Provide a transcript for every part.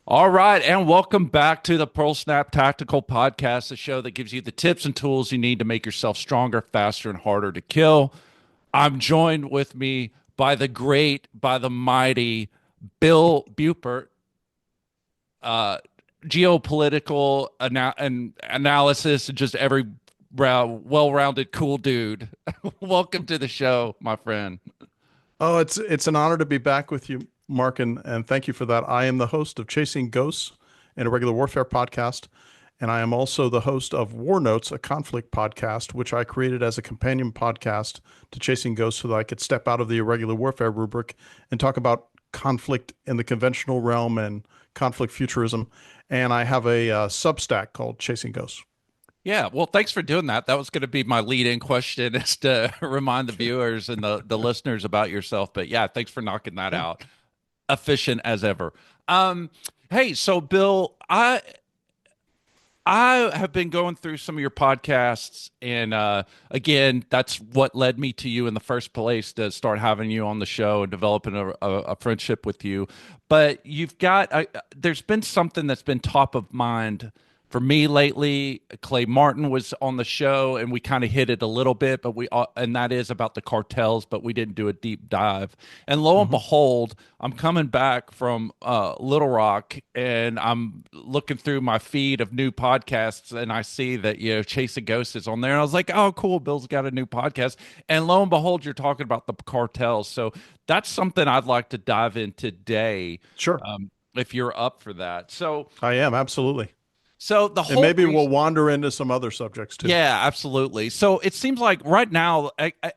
All right, and welcome back to the Pearl Snap Tactical Podcast, the show that gives you the tips and tools you need to make yourself stronger, faster, and harder to kill. I'm joined with me by the great, by the mighty Bill Buppert, uh, geopolitical and analysis, and just every well-rounded, cool dude. Welcome to the show, my friend. Oh, it's an honor to be back with you, Mark, and thank you for that. I am the host of Chasing Ghosts, and a regular warfare podcast, and I am also the host of War Notes, a conflict podcast, which I created as a companion podcast to Chasing Ghosts so that I could step out of the irregular warfare rubric and talk about conflict in the conventional realm and conflict futurism. And I have a Substack called Chasing Ghosts. Yeah, well, thanks for doing that. That was going to be my lead-in question is to remind the viewers and the listeners about yourself. But yeah, thanks for knocking that Yeah. out. Efficient as ever. Um, hey, so Bill, I have been going through some of your podcasts, and again, that's what led me to you in the first place to start having you on the show and developing a friendship with you. But there's been something that's been top of mind for me lately. Clay Martin was on the show, and we kind of hit it a little bit, but and that is about the cartels, but we didn't do a deep dive. And lo and hmm behold, I'm coming back from Little Rock, and I'm looking through my feed of new podcasts, and I see that Chase a Ghost is on there, and I was like, "Oh, cool! Bill's got a new podcast." And lo and behold, you're talking about the cartels. So that's something I'd like to dive in today, Sure, if you're up for that. So, I am absolutely. so the And whole maybe we'll reason. wander into some other subjects too. Yeah, absolutely. So it seems like right now,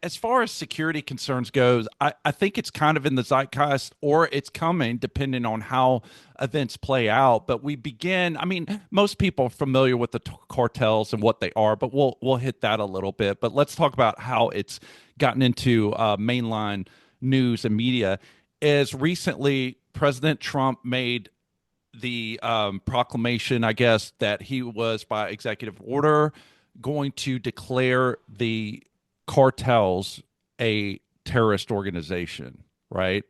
as far as security concerns goes, I think it's kind of in the zeitgeist or it's coming depending on how events play out. But I mean, most people are familiar with the cartels and what they are, but we'll hit that a little bit. But let's talk about how it's gotten into mainline news and media. As recently, President Trump made the proclamation, I guess, that he was by executive order going to declare the cartels a terrorist organization, right?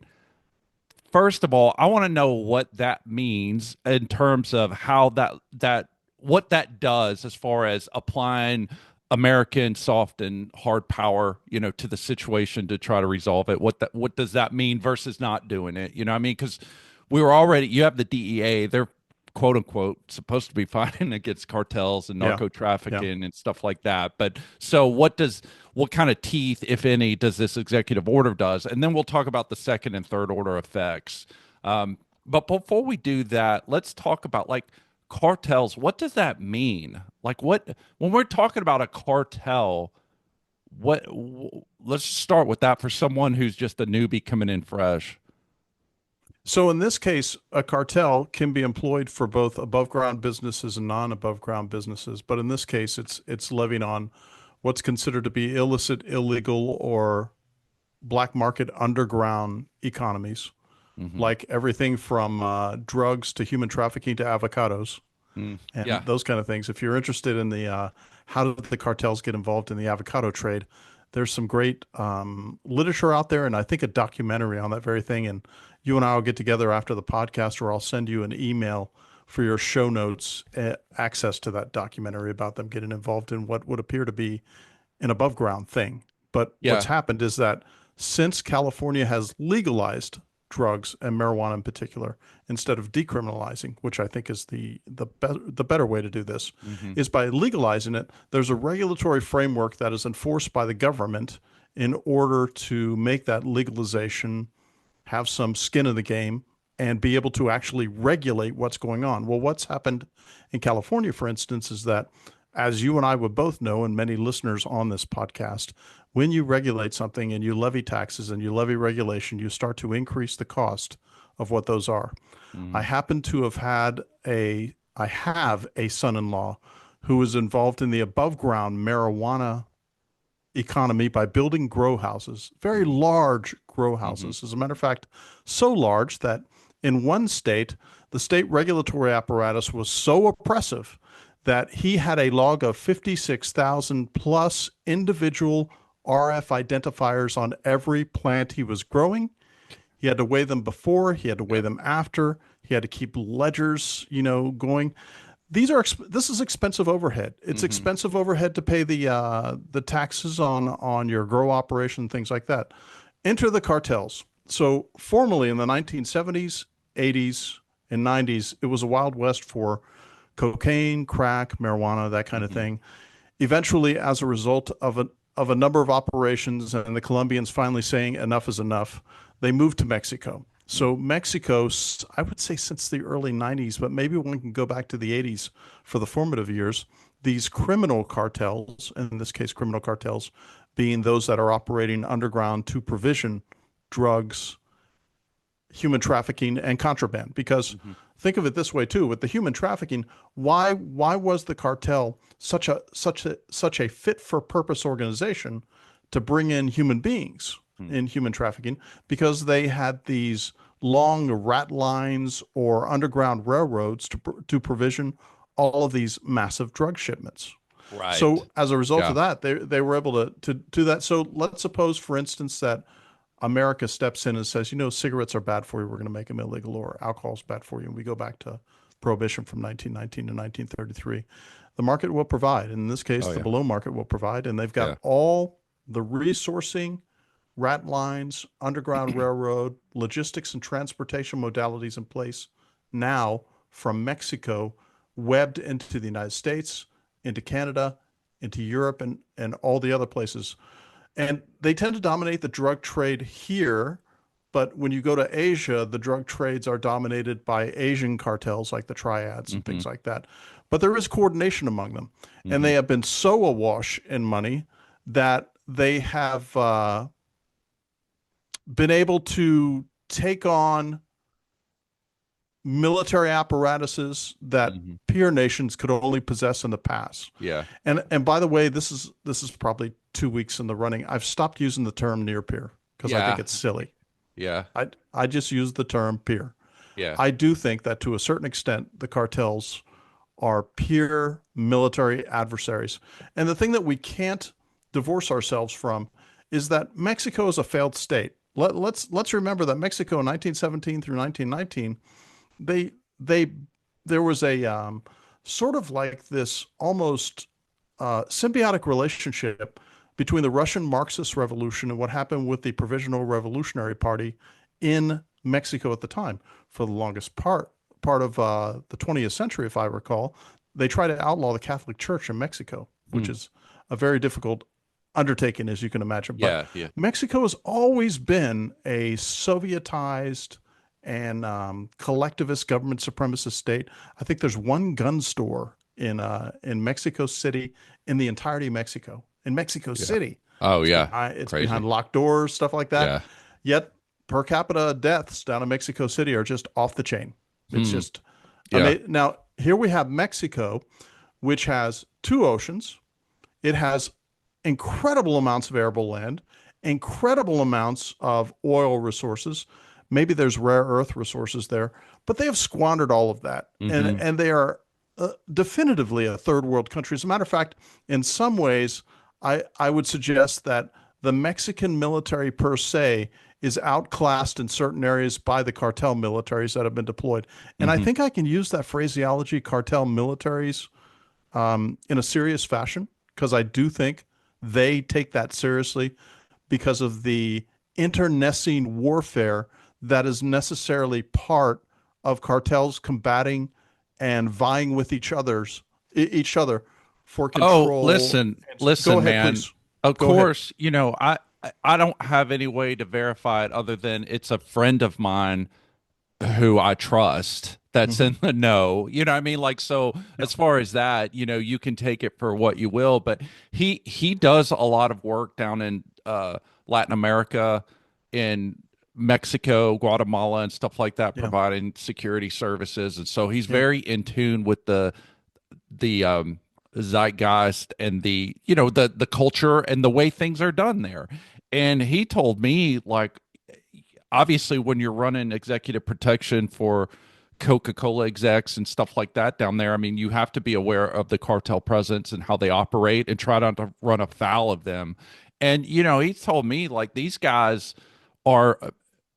First of all, I want to know what that means in terms of how that what that does as far as applying American soft and hard power, to the situation to try to resolve it. What does that mean versus not doing it? You know what I mean? Because you have the DEA, they're quote unquote supposed to be fighting against cartels and Yeah, narco yeah. trafficking and stuff like that. But so what kind of teeth, if any, does this executive order does? And then we'll talk about the second and third order effects. But before we do that, let's talk about like cartels. What does that mean? Like when we're talking about a cartel, let's start with that for someone who's just a newbie coming in fresh. So in this case, a cartel can be employed for both above ground businesses and non-above ground businesses. But in this case, it's levied on what's considered to be illicit, illegal, or black market underground economies, Hmm. like everything from drugs to human trafficking to avocados and Yeah. those kind of things. If you're interested in the how do the cartels get involved in the avocado trade, there's some great literature out there, and I think a documentary on that very thing. And you and I will get together after the podcast, or I'll send you an email for your show notes, access to that documentary about them getting involved in what would appear to be an above ground thing. But what's Yeah. happened is that since California has legalized drugs and marijuana in particular, instead of decriminalizing, which I think is the better way to do this, Hmm. is by legalizing it. There's a regulatory framework that is enforced by the government in order to make that legalization have some skin in the game and be able to actually regulate what's going on. Well, what's happened in California, for instance, is that, as you and I would both know, and many listeners on this podcast, when you regulate something and you levy taxes and you levy regulation, you start to increase the cost of what those are. I Hmm. happen to have had I have a son-in-law who was involved in the above ground marijuana economy by building grow houses, very large grow Hmm. houses. As a matter of fact, so large that in one state, the state regulatory apparatus was so oppressive that he had a log of 56,000 plus individual RF identifiers on every plant he was growing. He had to weigh them before, he had to weigh Yep. them after. He had to keep ledgers, going. This is expensive overhead. It's Hmm. expensive overhead to pay the taxes on your grow operation, things like that. Enter the cartels. So formally in the 1970s, 80s, and 90s, it was a wild west for cocaine, crack, marijuana, that kind of Hmm. thing. Eventually, as a result of a number of operations and the Colombians finally saying enough is enough, they moved to Mexico. So Mexico, I would say since the early 90s, but maybe one can go back to the 80s for the formative years, these criminal cartels, in this case, criminal cartels, being those that are operating underground to provision drugs, human trafficking, and contraband. Because Hmm. think of it this way too: with the human trafficking, why was the cartel such a fit for purpose organization to bring in human beings Hmm. in human trafficking? Because they had these long rat lines or underground railroads to provision all of these massive drug shipments. Right. So as a result of Yeah. that, they were able to do that. So let's suppose, for instance, that America steps in and says, cigarettes are bad for you. We're going to make them illegal, or alcohol's bad for you. And we go back to prohibition from 1919 to 1933. The market will provide. In this case, Oh the yeah. below market will provide. And they've Yeah. got all the resourcing, rat lines, underground railroad, logistics, and transportation modalities in place now from Mexico, webbed into the United States, into Canada, into Europe, and all the other places. And they tend to dominate the drug trade here. But when you go to Asia, the drug trades are dominated by Asian cartels like the triads and Hmm. things like that. But there is coordination among them. And Hmm. they have been so awash in money that they have been able to take on military apparatuses that Hmm. peer nations could only possess in the past. Yeah. And by the way, this is probably 2 weeks in the running. I've stopped using the term near peer because I think Yeah. it's silly. Yeah. I just use the term peer. Yeah. I do think that to a certain extent the cartels are peer military adversaries. And the thing that we can't divorce ourselves from is that Mexico is a failed state. Let's remember that Mexico in 1917 through 1919, they they there was a sort of like this almost symbiotic relationship between the Russian Marxist Revolution and what happened with the Provisional Revolutionary Party in Mexico at the time. For the longest part of the 20th century, if I recall, they tried to outlaw the Catholic Church in Mexico, which Hmm. is a very difficult undertaking, as you can imagine. But Yeah. Yeah. Mexico has always been a Sovietized and collectivist government supremacist state. I think there's one gun store in Mexico City in the entirety of Mexico. In Mexico Yeah. City, Oh yeah. it's behind Crazy. locked doors, stuff like that. Yeah. Yet per capita deaths down in Mexico City are just off the chain. It's Hmm. just Yeah. amazing. Now here we have Mexico, which has two oceans. It has incredible amounts of arable land, incredible amounts of oil resources. Maybe there's rare earth resources there, but they have squandered all of that, and Hmm. and they are definitively a third world country. As a matter of fact, in some ways, I would suggest that the Mexican military per se is outclassed in certain areas by the cartel militaries that have been deployed. And I Hmm. think I can use that phraseology, cartel militaries, in a serious fashion, because I do think they take that seriously because of the internecine warfare that is necessarily part of cartels combating and vying with each other for Oh, control. listen, Go listen, ahead, man. please. Of Go ahead. course, I don't have any way to verify it other than it's a friend of mine who I trust that's Hmm. in the know. You know what I mean? Like, so Yeah. as far as that, you can take it for what you will, but he does a lot of work down in Latin America, in Mexico, Guatemala, and stuff like that, Yeah. providing security services. And so he's Yeah. very in tune with the zeitgeist and the culture and the way things are done there. And he told me, like, obviously when you're running executive protection for Coca-Cola execs and stuff like that down there, I mean, you have to be aware of the cartel presence and how they operate and try not to run afoul of them. And he told me, like, these guys are,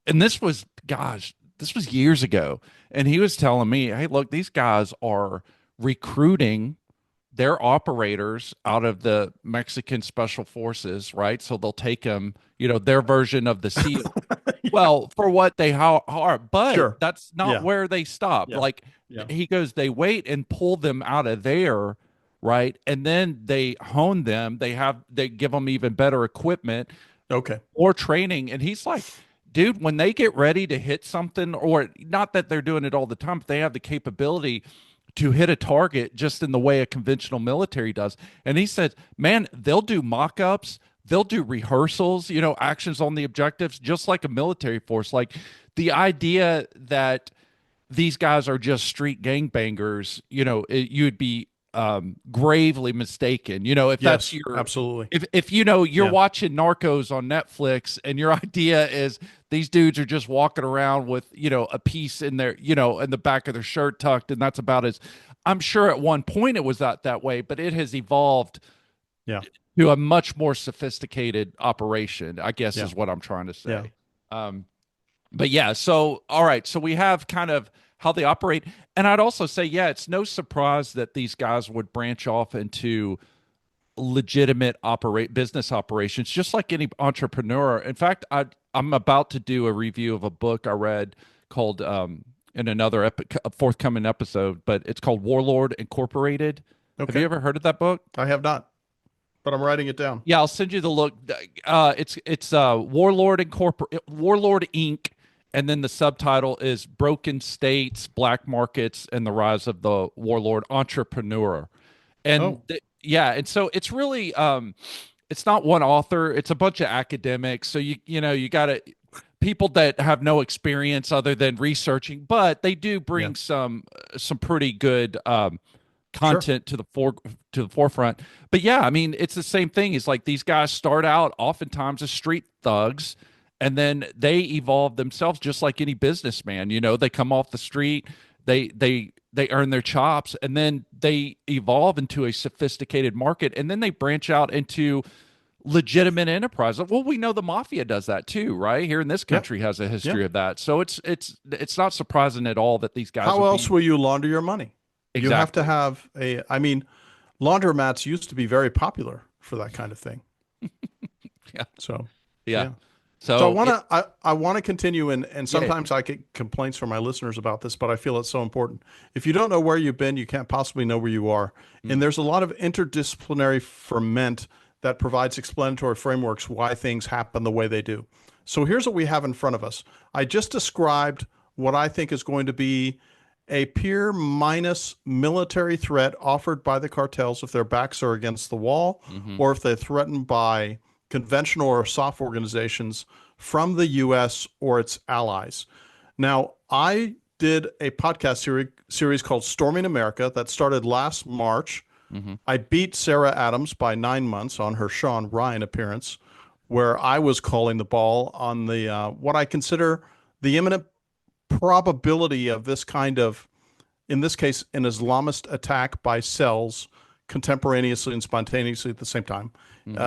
and this was, gosh, this was years ago, and he was telling me, hey, look, these guys are recruiting their operators out of the Mexican special forces, right? So they'll take them, their version of the SEAL. Yeah. Well, for what they are, but Sure. that's not Yeah. where they stop. Yeah. Like Yeah. he goes, they wait and pull them out of there, right? And then they hone them. They give them even better equipment Okay. or training. And he's like, dude, when they get ready to hit something, or not that they're doing it all the time, but they have the capability to hit a target just in the way a conventional military does. And he said, man, they'll do mock-ups, they'll do rehearsals, actions on the objectives, just like a military force. Like the idea that these guys are just street gangbangers, you'd be gravely mistaken. If that's Yes, your, absolutely. if you're Yeah. watching Narcos on Netflix and your idea is these dudes are just walking around with, a piece in their, in the back of their shirt tucked, and that's about as, I'm sure at one point it was that way, but it has evolved Yeah. to a much more sophisticated operation, I guess Yeah. is what I'm trying to Yeah. say. But yeah, so all right, so we have kind of how they operate, and I'd also say, yeah, it's no surprise that these guys would branch off into legitimate operate business operations, just like any entrepreneur. In fact, I'm about to do a review of a book I read called in another forthcoming episode, but it's called Warlord Incorporated. Have you Okay. ever heard of that book? I have not, but I'm writing it down. Yeah, I'll send you the look. It's Warlord Inc. And then the subtitle is Broken States, Black Markets, and the Rise of the Warlord Entrepreneur. And Oh, yeah, and so it's really it's not one author, it's a bunch of academics. So you got to people that have no experience other than researching, but they do yeah. bring some pretty good Sure. content to the forefront. But yeah, I mean, it's the same thing. It's like these guys start out oftentimes as street thugs, and then they evolve themselves just like any businessman. They come off the street, they earn their chops, and then they evolve into a sophisticated market, and then they branch out into legitimate enterprise. Well, we know the mafia does that too, right? Here in this Yeah. country has a Yeah. history of that. So it's not surprising at all that these guys How would else be will you launder your money? You have to exactly. have I mean, laundromats used to be very popular for that kind of thing. Yeah. So, Yeah. yeah. So So it, I want to continue, and yeah. sometimes I get complaints from my listeners about this, but I feel it's so important. If you don't know where you've been, you can't possibly know where you are. And Mm, there's a lot of interdisciplinary ferment that provides explanatory frameworks why things happen the way they do. So here's what we have in front of us. I just described what I think is going to be a peer minus military threat offered by the cartels if their backs are against the wall, hmm or if they're threatened by conventional or soft organizations from the US or its allies. Now, I did a podcast series called Storming America that started last March. hmm I beat Sarah Adams by 9 months on her Sean Ryan appearance, where I was calling the ball on the what I consider the imminent probability of this kind of, in this case, an Islamist attack by cells contemporaneously and spontaneously at the same time hmm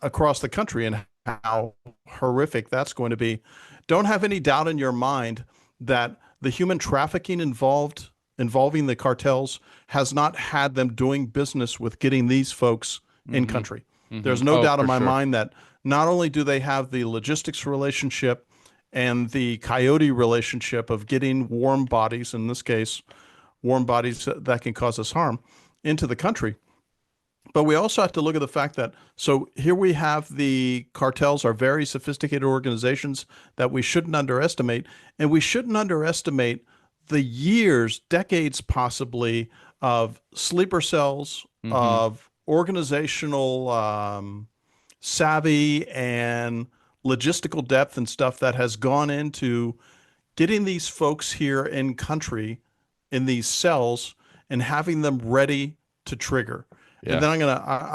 across the country, and how horrific that's going to be. Don't have any doubt in your mind that the human trafficking involving the cartels has not had them doing business with getting these folks in hmm country. There's no Oh, doubt in for my sure. mind that not only do they have the logistics relationship and the coyote relationship of getting warm bodies, in this case, warm bodies that can cause us harm, into the country, but we also have to look at the fact that, so here we have the cartels are very sophisticated organizations that we shouldn't underestimate. And we shouldn't underestimate the years, decades possibly, of sleeper cells, hmm of organizational savvy and logistical depth and stuff that has gone into getting these folks here in country in these cells and having them ready to trigger. And Yeah. then I'm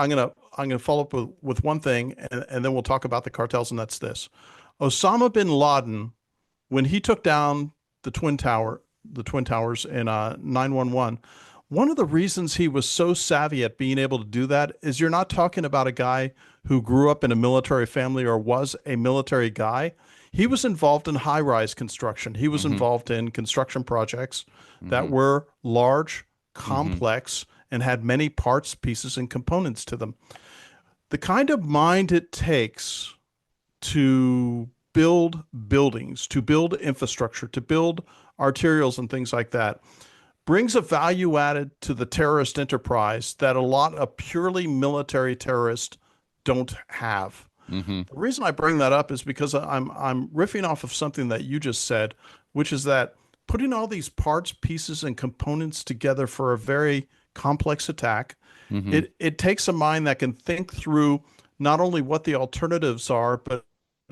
gonna follow up with one thing, and then we'll talk about the cartels, and that's this. Osama bin Laden, when he took down the twin towers in 9/11, one of the reasons he was so savvy at being able to do that is you're not talking about a guy who grew up in a military family or was a military guy. He was involved in high-rise construction. He was Mm-hmm. involved in construction projects that Mm-hmm. were large, Mm-hmm. complex, and had many parts, pieces, and components to them. The kind of mind it takes to build buildings, to build infrastructure, to build arterials and things like that brings a value added to the terrorist enterprise that a lot of purely military terrorists don't have. Mm-hmm. The reason I bring that up is because I'm riffing off of something that you just said, which is that putting all these parts, pieces, and components together for a very complex attack, Mm-hmm. it takes a mind that can think through not only what the alternatives are, but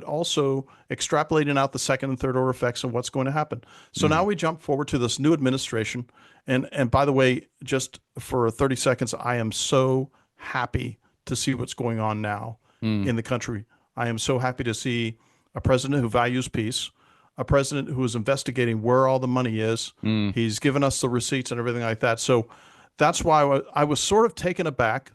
also extrapolating out the second and third order effects and what's going to happen. So Mm-hmm. now we jump forward to this new administration. And by the way, just for 30 seconds, I am so happy to see what's going on now in the country. I am so happy to see a president who values peace, a president who is investigating where all the money is. Mm-hmm. He's given us the receipts and everything like that. So that's why I was sort of taken aback,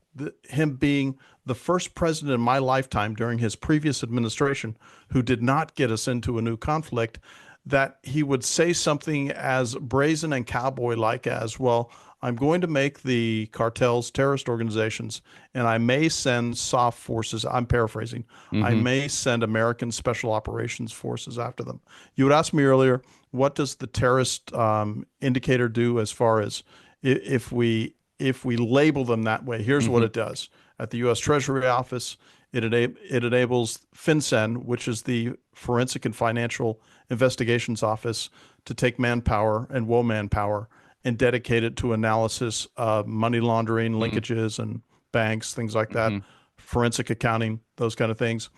him being the first president in my lifetime during his previous administration who did not get us into a new conflict, that he would say something as brazen and cowboy-like as, well, I'm going to make the cartels terrorist organizations, and I may send soft forces. I'm paraphrasing. I Mm-hmm. may send American special operations forces after them. You had asked me earlier, what does the terrorist indicator do as far as if we label them that way? Here's what Mm-hmm. it does. At the U.S. Treasury Office, it enables FinCEN, which is the Forensic and Financial Investigations Office, to take manpower and woe manpower and dedicate it to analysis of money laundering, linkages, and banks, things like that, Mm-hmm. forensic accounting, those kind of things.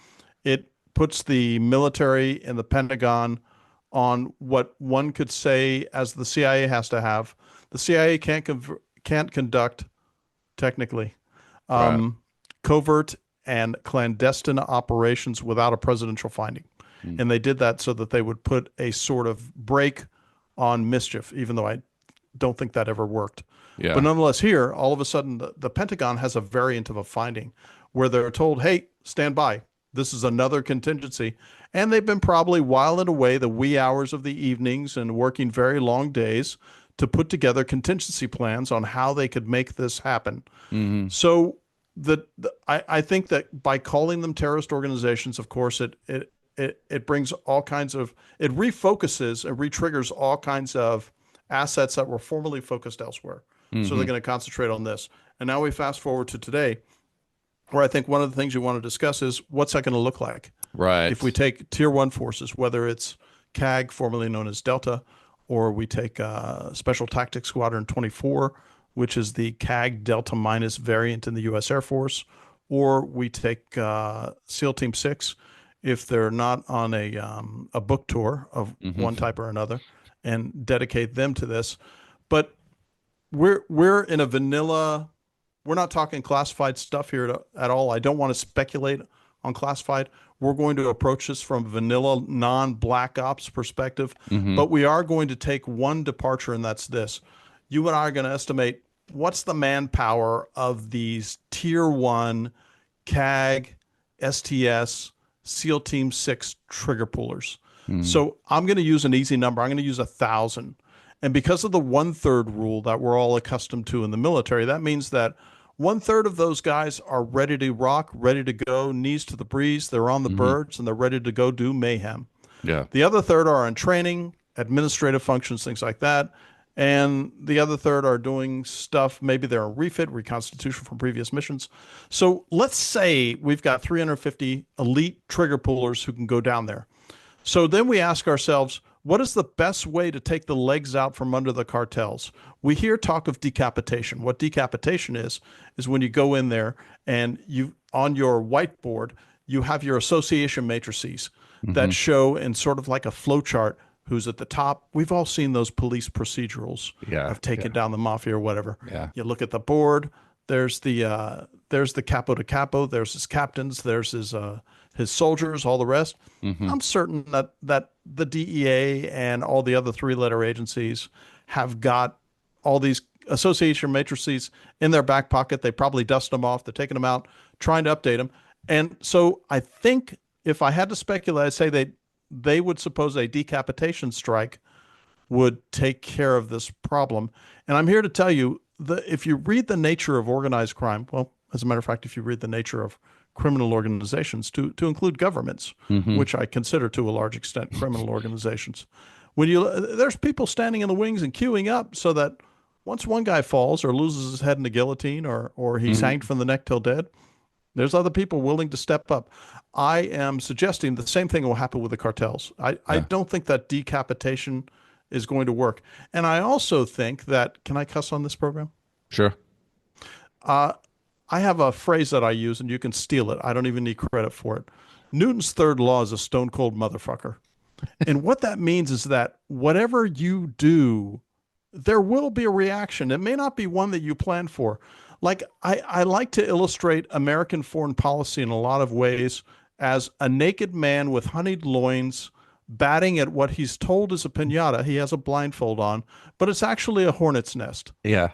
It puts the military and the Pentagon on what one could say as the CIA has to have. The CIA can't conduct technically Right. covert and clandestine operations without a presidential finding. Mm. And they did that so that they would put a sort of break on mischief, even though I don't think that ever worked. But Yeah. nonetheless, here, all of a sudden, the Pentagon has a variant of a finding where they're told, hey, stand by. This is another contingency. And they've been probably whiling away the wee hours of the evenings and working very long days to put together contingency plans on how they could make this happen. Mm-hmm. So I think that by calling them terrorist organizations, of course, it brings all kinds of, it refocuses and retriggers all kinds of assets that were formerly focused elsewhere. So Mm-hmm. they're going to concentrate on this. And now we fast forward to today, where I think one of the things you want to discuss is what's that going to look like Right. if we take tier one forces, whether it's CAG, formerly known as Delta, or we take Special Tactics Squadron 24, which is the CAG Delta minus variant in the U.S. Air Force, or we take SEAL Team 6 if they're not on a book tour of Mm-hmm. one type or another, and dedicate them to this. But we're in a vanilla. We're not talking classified stuff here at all. I don't want to speculate on classified. We're going to approach this from a vanilla, non-black ops perspective, Mm-hmm. but we are going to take one departure, and that's this. You and I are going to estimate what's the manpower of these tier one CAG, STS, SEAL Team 6 trigger pullers. Mm-hmm. So I'm going to use an easy number. I'm going to use 1,000. And because of the 1/3 rule that we're all accustomed to in the military, that means that 1/3 of those guys are ready to rock, ready to go, knees to the breeze. They're on the Mm-hmm. birds and they're ready to go do mayhem. Yeah. The other third are in training, administrative functions, things like that. And the other third are doing stuff. Maybe they're a refit, reconstitution from previous missions. So let's say we've got 350 elite trigger pullers who can go down there. So then we ask ourselves, what is the best way to take the legs out from under the cartels? We hear talk of decapitation. What decapitation is when you go in there and you, on your whiteboard, you have your association matrices that show in sort of like a flow chart who's at the top. We've all seen those police procedurals Yeah. of taking down the mafia or whatever. Yeah. You look at the board. There's the capo de capo. There's his captains. There's his soldiers. All the rest. Mm-hmm. I'm certain that the DEA and all the other three-letter agencies have got all these association matrices in their back pocket. They probably dust them off. They're taking them out, trying to update them. And so I think if I had to speculate, I'd say they would suppose a decapitation strike would take care of this problem. And I'm here to tell you that if you read the nature of organized crime, well, as a matter of fact, if you read the nature of criminal organizations to include governments, which I consider to a large extent criminal organizations, there's people standing in the wings and queuing up so that once one guy falls or loses his head in the guillotine or he's hanged from the neck till dead, there's other people willing to step up. I am suggesting the same thing will happen with the cartels. I don't think that decapitation is going to work. And I also think that, can I cuss on this program? Sure. I have a phrase that I use, and you can steal it. I don't even need credit for it. Newton's third law is a stone cold motherfucker. And what that means is that whatever you do, there will be a reaction. It may not be one that you plan for. Like, I like to illustrate American foreign policy in a lot of ways as a naked man with honeyed loins batting at what he's told is a piñata. He has a blindfold on, but it's actually a hornet's nest. Yeah.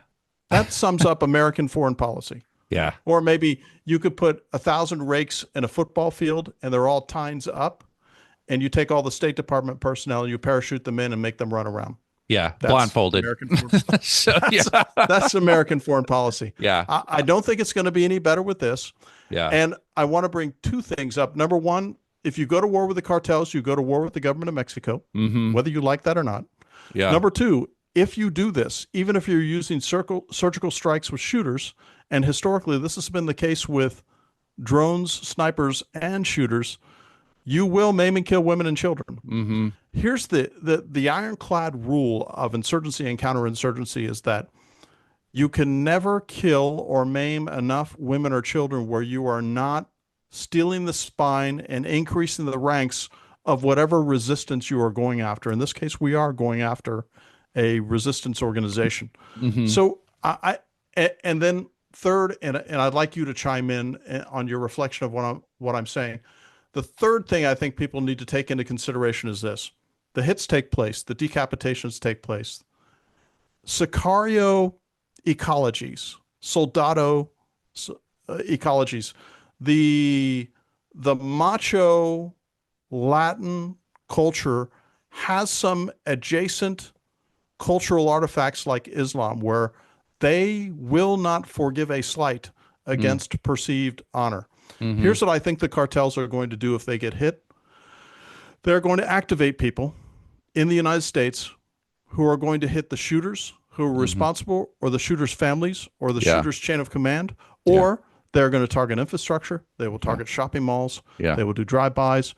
That sums up American foreign policy. Yeah. Or maybe you could put 1,000 rakes in a football field and they're all tines up, and you take all the State Department personnel and you parachute them in and make them run around. Yeah. That's Blindfolded. So, yeah. That's American foreign policy. Yeah. I don't think it's going to be any better with this. Yeah. And I want to bring two things up. Number one, if you go to war with the cartels, you go to war with the government of Mexico, whether you like that or not. Yeah. Number two, if you do this, even if you're using surgical strikes with shooters, and historically this has been the case with drones, snipers, and shooters, you will maim and kill women and children. Here's the ironclad rule of insurgency and counterinsurgency is that you can never kill or maim enough women or children where you are not stealing the spine and increasing the ranks of whatever resistance you are going after. In this case, we are going after a resistance organization. So and then third, and I'd like you to chime in on your reflection of what I'm saying. The third thing I think people need to take into consideration is this. The hits take place, the decapitations take place. Sicario ecologies, soldado ecologies, the macho Latin culture has some adjacent cultural artifacts like Islam where they will not forgive a slight against perceived honor. Here's what I think the cartels are going to do if they get hit. They're going to activate people in the United States who are going to hit the shooters who are responsible, or the shooters' families, or the shooters' chain of command, or they're going to target infrastructure. They will target shopping malls. They will do drive-bys.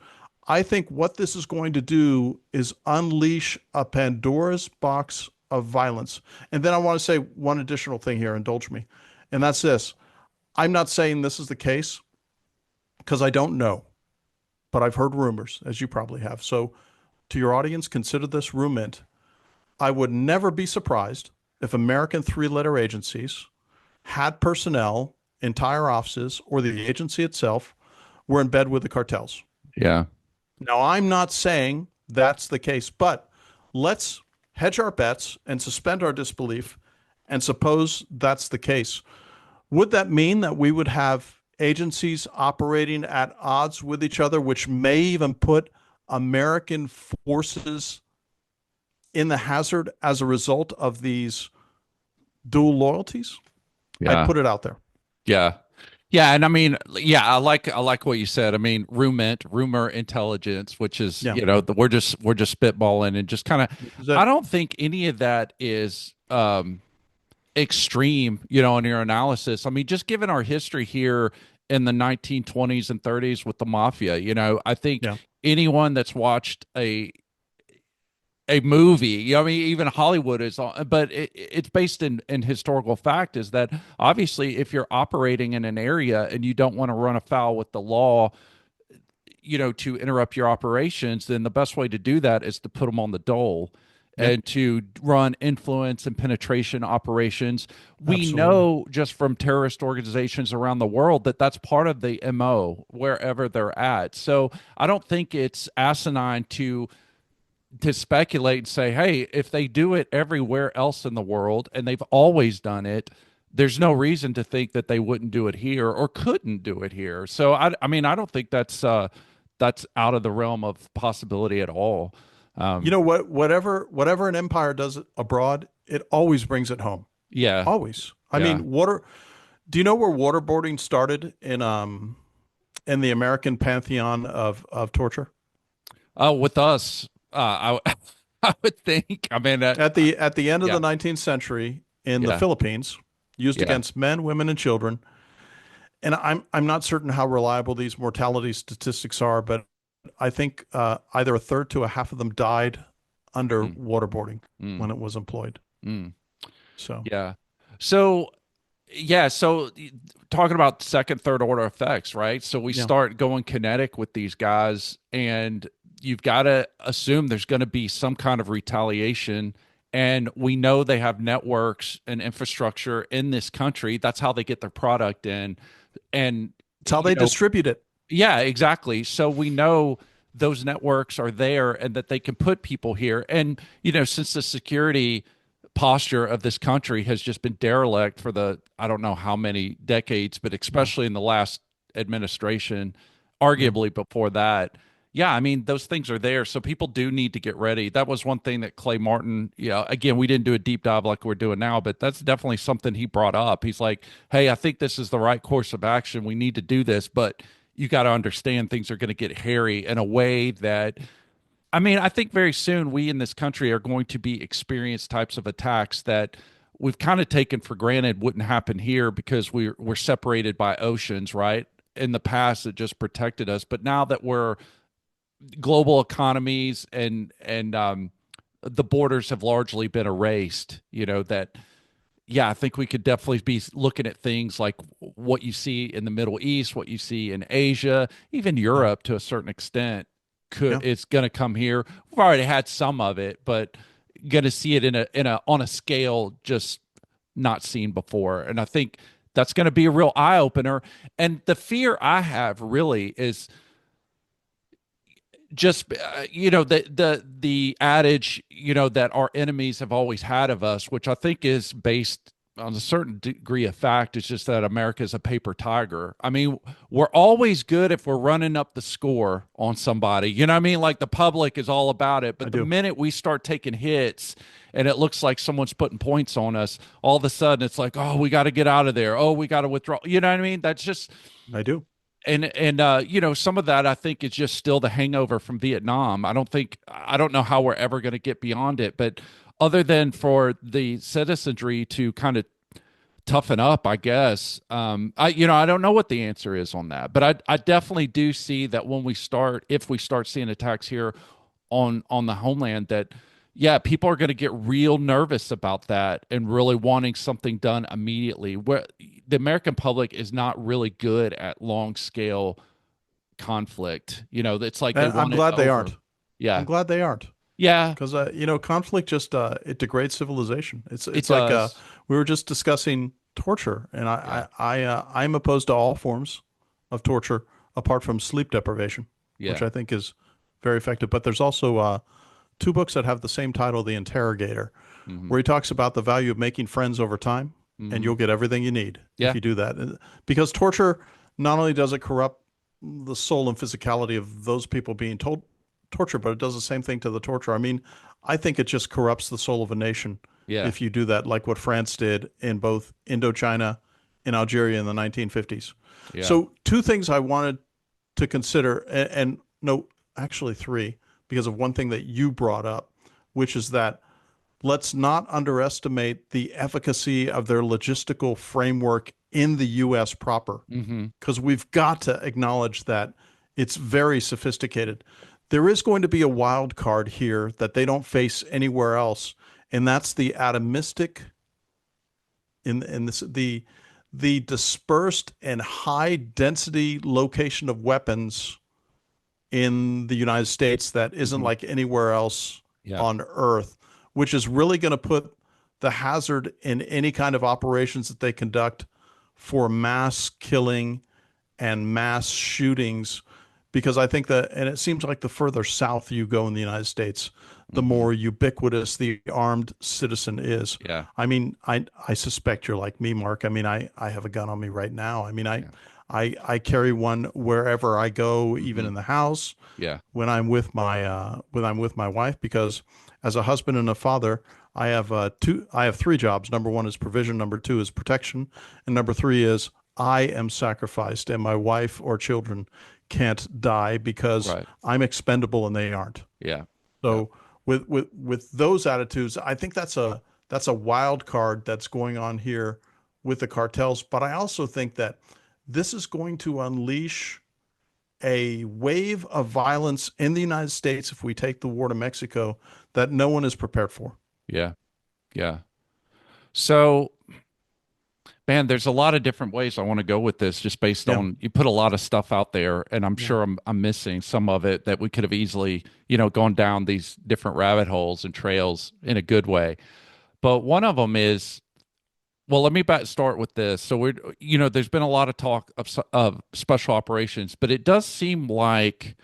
I think what this is going to do is unleash a Pandora's box of violence. And then I want to say one additional thing here, indulge me, and that's this. I'm not saying this is the case because I don't know, but I've heard rumors, as you probably have. So to your audience, consider this room mint. I would never be surprised if American three-letter agencies had personnel, entire offices, or the agency itself were in bed with the cartels. Yeah. Now, I'm not saying that's the case, but let's hedge our bets and suspend our disbelief and suppose that's the case. Would that mean that we would have agencies operating at odds with each other, which may even put American forces in the hazard as a result of these dual loyalties? Yeah. I put it out there. Yeah. Yeah. And I mean, yeah, I like what you said. I mean, rumor intelligence, which is, we're just spitballing and just kind of, I don't think any of that is, extreme, in your analysis. I mean, just given our history here in the 1920s and 30s with the mafia, I think anyone that's watched a movie, I mean, even Hollywood is on, but it's based in historical fact, is that obviously if you're operating in an area and you don't want to run afoul with the law, to interrupt your operations, then the best way to do that is to put them on the dole. And to run influence and penetration operations. We know just from terrorist organizations around the world that that's part of the MO wherever they're at. So I don't think it's asinine to to speculate and say, hey, if they do it everywhere else in the world and they've always done it, there's no reason to think that they wouldn't do it here or couldn't do it here. So I mean, I don't think that's out of the realm of possibility at all. You Um, know what? Whatever an empire does abroad, it always brings it home. yeah, Always. I yeah. mean, water. Do you know where waterboarding started in the American pantheon of torture? With us, I would think. I mean, At the end of yeah, the 19th century in the yeah, Philippines, used yeah. against men, women, and children. And I'm not certain how reliable these mortality statistics are, but I think either a third to a half of them died under Mm, waterboarding mm, when it was employed. mm. So Yeah. So, yeah. So, talking about second, third order effects, right? So, we yeah, start going kinetic with these guys, and you've got to assume there's going to be some kind of retaliation. And we know they have networks and infrastructure in this country. That's how they get their product in. And, it's how they distribute it. yeah, exactly. So we know those networks are there and that they can put people here. And, since the security posture of this country has just been derelict for I don't know how many decades, but Yeah, especially in the last administration, yeah. arguably before that. Yeah, I mean, those things are there. So people do need to get ready. That was one thing that Clay Martin, again, we didn't do a deep dive like we're doing now, but that's definitely something he brought up. He's like, hey, I think this is the right course of action. We need to do this, but you got to understand things are going to get hairy in a way that, I mean, I think very soon we in this country are going to be experienced types of attacks that we've kind of taken for granted wouldn't happen here because we're separated by oceans, right? In the past, it just protected us, but now that we're global economies and the borders have largely been erased, that yeah, I think we could definitely be looking at things like what you see in the Middle East, what you see in Asia, even Yeah, Europe to a certain extent. yeah. It's going to come here. We've already had some of it, but going to see it in a on a scale just not seen before. And I think that's going to be a real eye opener. And the fear I have really is just the adage that our enemies have always had of us, which I think is based on a certain degree of fact, is just that America is a paper tiger. I mean, we're always good if we're running up the score on somebody, you know what I mean? Like the public is all about it, I but the do. minute we start taking hits and it looks like someone's putting points on us, all of a sudden it's like, oh, we got to get out of there, oh, we got to withdraw, you know what I mean? That's just, I do. and some of that I think is just still the hangover from Vietnam. I don't know how we're ever going to get beyond it, but other than for the citizenry to kind of toughen up, I guess. I don't know what the answer is on that, but I definitely do see that if we start seeing attacks here on the homeland, that yeah, people are going to get real nervous about that and really wanting something done immediately. Where the American public is not really good at long scale conflict. It's like they And I'm want it glad they over. aren't. I'm Yeah, glad they aren't. yeah, Because conflict just it degrades civilization. it It's like does. we were just discussing torture, and Yeah, I'm opposed to all forms of torture apart from sleep deprivation, which yeah. I think is very effective. But there's also two books that have the same title, The Interrogator, Mm-hmm. where he talks about the value of making friends over time, and Mm-hmm. you'll get everything you need if Yeah. you do that. Because torture not only does it corrupt the soul and physicality of those people being told torture, but it does the same thing to the torture. I mean, I think it just corrupts the soul of a nation Yeah. if you do that, like what France did in both Indochina and Algeria in the 1950s. Yeah. So, two things I wanted to consider, and no, actually three, because of one thing that you brought up, which is that let's not underestimate the efficacy of their logistical framework in the U.S. proper, Mm-hmm. because we've got to acknowledge that it's very sophisticated. There is going to be a wild card here that they don't face anywhere else, and that's the atomistic in this the dispersed and high density location of weapons in the United States that isn't Mm-hmm. like anywhere else Yeah. on Earth, which is really going to put the hazard in any kind of operations that they conduct for mass killing and mass shootings, because I think that, and it seems like the further south you go in the United States, the Hmm. more ubiquitous the armed citizen is. Yeah. I mean, I suspect you're like me, Mark. I mean, I have a gun on me right now. I mean, Yeah. I carry one wherever I go, even Hmm. in the house Yeah. when I'm with my wife, because as a husband and a father, I have three jobs. Number one is provision, number two is protection, and number three is I am sacrificed and my wife or children can't die because Right. I'm expendable and they aren't. Yeah. Yeah. So with those attitudes, I think that's a wild card that's going on here with the cartels. But I also think that this is going to unleash a wave of violence in the United States if we take the war to Mexico that no one is prepared for. Yeah. Yeah. So, man, there's a lot of different ways I want to go with this, just based Yeah, on you put a lot of stuff out there, and I'm yeah, sure I'm missing some of it that we could have easily, gone down these different rabbit holes and trails in a good way. But one of them is, well, let me start with this. So there's been a lot of talk of special operations, but it does seem like,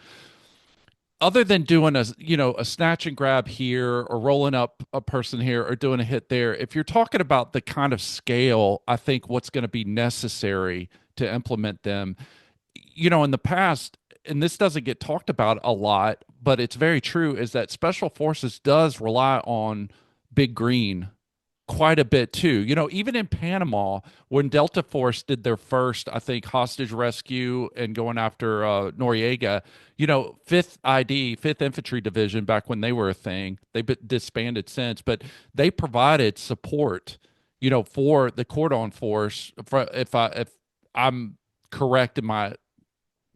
other than doing a snatch and grab here or rolling up a person here or doing a hit there, if you're talking about the kind of scale, I think what's going to be necessary to implement them, in the past, and this doesn't get talked about a lot, but it's very true, is that special forces does rely on big green quite a bit too. Even in Panama, when Delta Force did their first, I think, hostage rescue and going after Noriega, Fifth Infantry Division, back when they were a thing, they've been disbanded since, but they provided support, for the cordon force. If I'm correct in my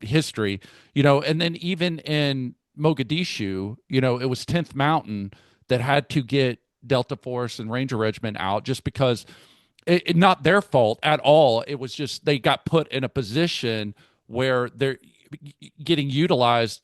history, and then even in Mogadishu, it was 10th Mountain that had to get Delta Force and Ranger Regiment out, just because not their fault at all. It was just they got put in a position where they're getting utilized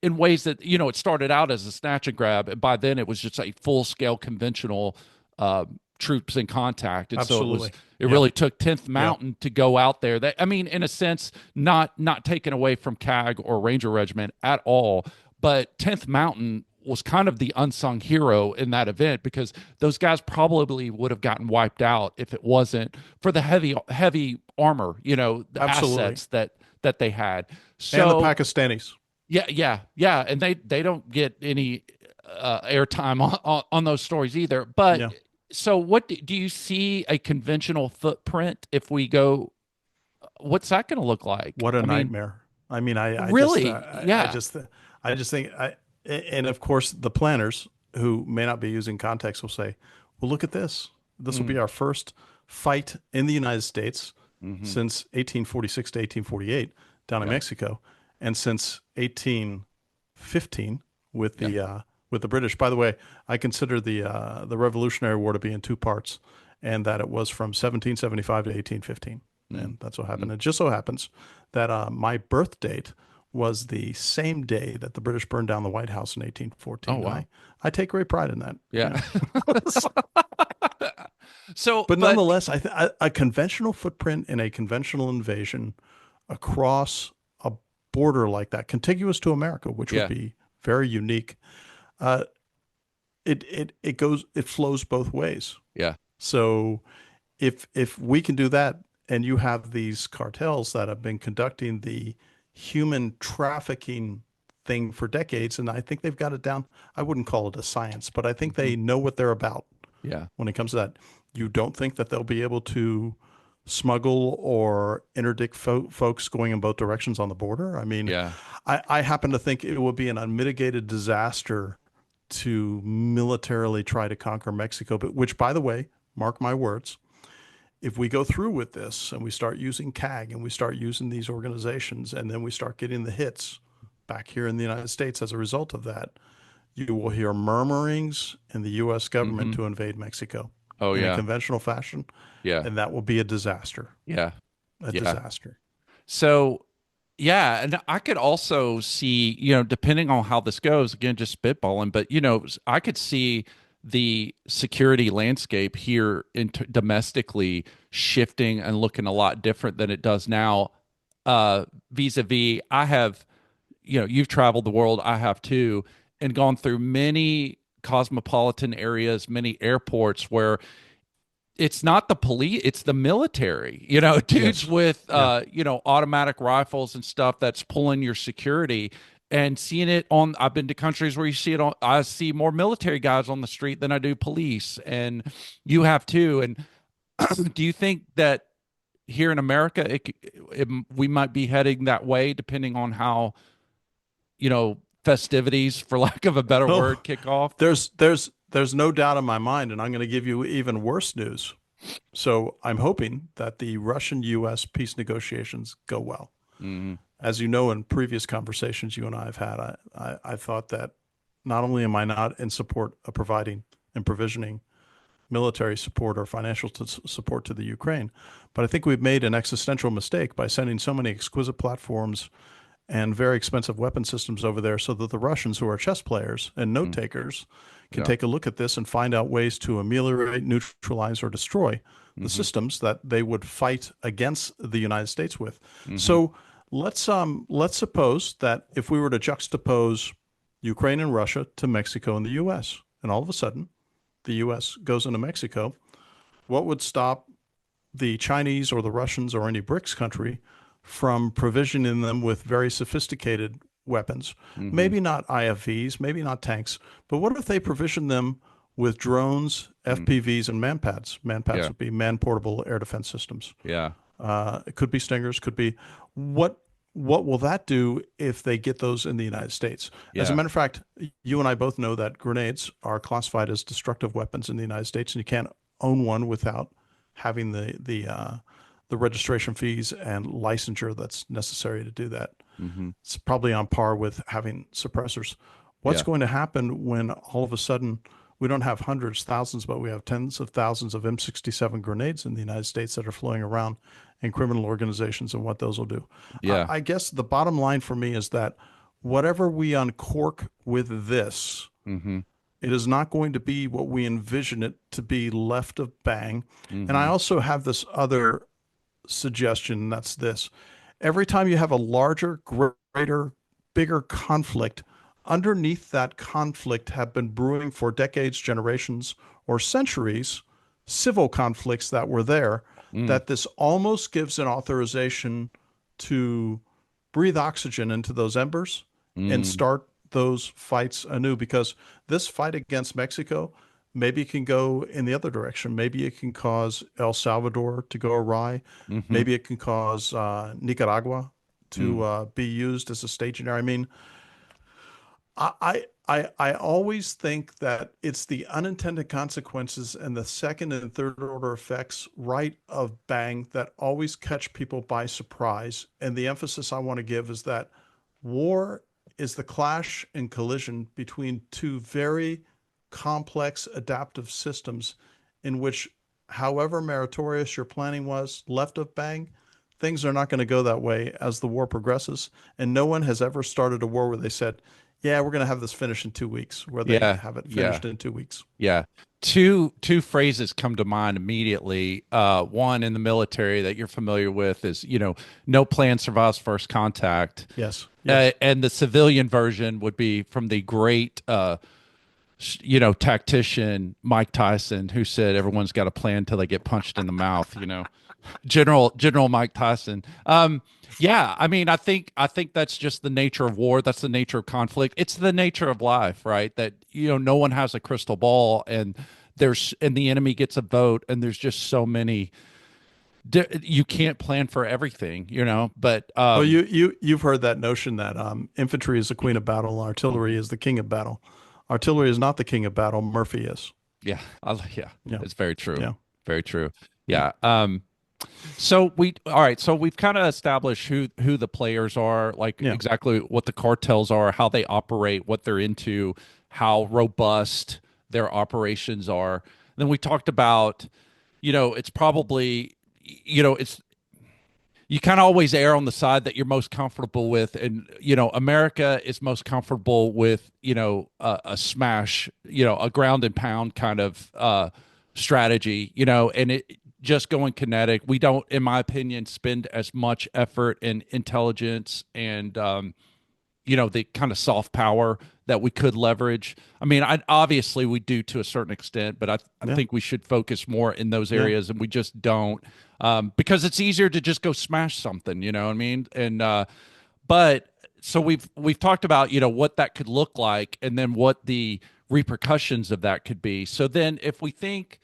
in ways that, it started out as a snatch and grab, and by then it was just a full scale conventional uh, troops in contact, and so absolutely. it Yeah, really took 10th yeah, Mountain to go out there. That, I mean, in a sense, not taken away from CAG or Ranger Regiment at all, but 10th Mountain was kind of the unsung hero in that event, because those guys probably would have gotten wiped out if it wasn't for the heavy armor, the absolutely. assets that they had. And the So Pakistanis. yeah, yeah, yeah, and they don't get any airtime on those stories either. But Yeah. so, what do you see a conventional footprint if we go? What's that going to look like? What a I mean, nightmare. I mean, I just, really? Yeah. I just think, and of course, the planners who may not be using context will say, well, look at this. This will Mm, be our first fight in the United States hmm. since 1846 to 1848 down in Yeah. Mexico, and since 1815 Yeah. with the British. By the way, I consider the Revolutionary War to be in two parts, and that it was from 1775 to 1815, Mm, and that's what happened. mm. It just so happens that my birth date was the same day that the British burned down the White House in Oh 1814. wow. I take great pride in that. Yeah. Yeah. So, But but nonetheless, a conventional footprint in a conventional invasion across a border like that, contiguous to America, which would yeah, be very unique, uh, it flows both ways. yeah, So if we can do that, and you have these cartels that have been conducting the human trafficking thing for decades, and I think they've got it down. I wouldn't call it a science, but I think hmm, they know what they're about yeah, when it comes to that. You don't think that they'll be able to smuggle or interdict folks going in both directions on the border? I mean, yeah, I happen to think it will be an unmitigated disaster to militarily try to conquer Mexico, but which, by the way, mark my words, if we go through with this and we start using CAG and we start using these organizations and then we start getting the hits back here in the United States as a result of that, you will hear murmurings in the U.S. government hmm. to invade Mexico Oh in a yeah, conventional fashion, yeah, and that will be a disaster. yeah, A yeah. disaster. So yeah, and I could also see, depending on how this goes, again, just spitballing, but I could see the security landscape here domestically shifting and looking a lot different than it does now. Vis-a-vis, I have you've traveled the world, I have too, and gone through many cosmopolitan areas, many airports where it's not the police, it's the military, dudes Yes. with Yeah. automatic rifles and stuff that's pulling your security. And seeing it on, I've been to countries where you see it on, I see more military guys on the street than I do police, and you have too. And do you think that here in America, we might be heading that way, depending on how, festivities, for lack of a better Oh, word, kick off? there's no doubt in my mind, and I'm going to give you even worse news. So I'm hoping that the Russian-U.S. peace negotiations go well. Hmm. As you know, in previous conversations you and I have had, I thought that not only am I not in support of providing and provisioning military support or financial support to the Ukraine, but I think we've made an existential mistake by sending so many exquisite platforms and very expensive weapon systems over there so that the Russians, who are chess players and note takers, can Yeah. take a look at this and find out ways to ameliorate, neutralize, or destroy the Hmm. systems that they would fight against the United States with. Hmm. So let's suppose that if we were to juxtapose Ukraine and Russia to Mexico and the U.S., and all of a sudden the U.S. goes into Mexico, what would stop the Chinese or the Russians or any BRICS country from provisioning them with very sophisticated weapons? Hmm. Maybe not IFVs, maybe not tanks, but what if they provision them with drones, Hmm. FPVs, and manpads? Manpads Yeah. would be man-portable air defense systems. Yeah. It could be Stingers, could be what. What will that do if they get those in the United States? As a Yeah. matter of fact, you and I both know that grenades are classified as destructive weapons in the United States, and you can't own one without having the registration fees and licensure that's necessary to do that. Hmm. It's probably on par with having suppressors. What's Yeah. going to happen when all of a sudden we don't have hundreds, thousands, but we have tens of thousands of M67 grenades in the United States that are flowing around in criminal organizations, and what those will do? Yeah. I guess the bottom line for me is that whatever we uncork with this, Hmm. it is not going to be what we envision it to be left of bang. And I Hmm. also have this other suggestion, and that's this. Every time you have a larger, greater, bigger conflict, underneath that conflict have been brewing for decades, generations, or centuries civil conflicts that were there, Mm. that this almost gives an authorization to breathe oxygen into those embers and Mm. start those fights anew. Because this fight against Mexico, maybe it can go in the other direction. Maybe it can cause El Salvador to go awry. Hmm. Maybe it can cause Nicaragua to Mm. be used as a staging area. I mean, I always think that it's the unintended consequences and the second and third order effects right of bang that always catch people by surprise. And the emphasis I want to give is that war is the clash and collision between two very complex adaptive systems in which, however meritorious your planning was, left of bang, things are not going to go that way as the war progresses. And no one has ever started a war where they said, yeah, we're going to have this finished in 2 weeks, where they Yeah. have it Yeah. finished in 2 weeks. Yeah. Two phrases come to mind immediately. One in the military that you're familiar with is, no plan survives first contact. Yes, yes. And the civilian version would be from the great, tactician Mike Tyson, who said everyone's got a plan until they get punched in the mouth. General Mike Tyson. Yeah, I mean, I think that's just the nature of war. That's the nature of conflict. It's the nature of life, right? That no one has a crystal ball, and the enemy gets a vote, and there's just so many. You can't plan for everything, But Well, you've heard that notion that infantry is the queen of battle, artillery is the king of battle. Artillery is not the king of battle. Murphy is. yeah, yeah, Yeah, it's very true, yeah, very true. yeah, Yeah. All right, so we've kind of established who the players are, like yeah. exactly what the cartels are, how they operate, what they're into, how robust their operations are. Then we talked about, it's probably, it's you kind of always err on the side that you're most comfortable with, and America is most comfortable with a smash, a ground and pound kind of strategy, and it just going kinetic. We don't, in my opinion, spend as much effort in intelligence and the kind of soft power that we could leverage. I mean, obviously we do to a certain extent, but I Yeah. think we should focus more in those Yeah. areas, and we just don't, because it's easier to just go smash something, you know what I mean? And but so we've talked about what that could look like, and then what the repercussions of that could be. So then, if we think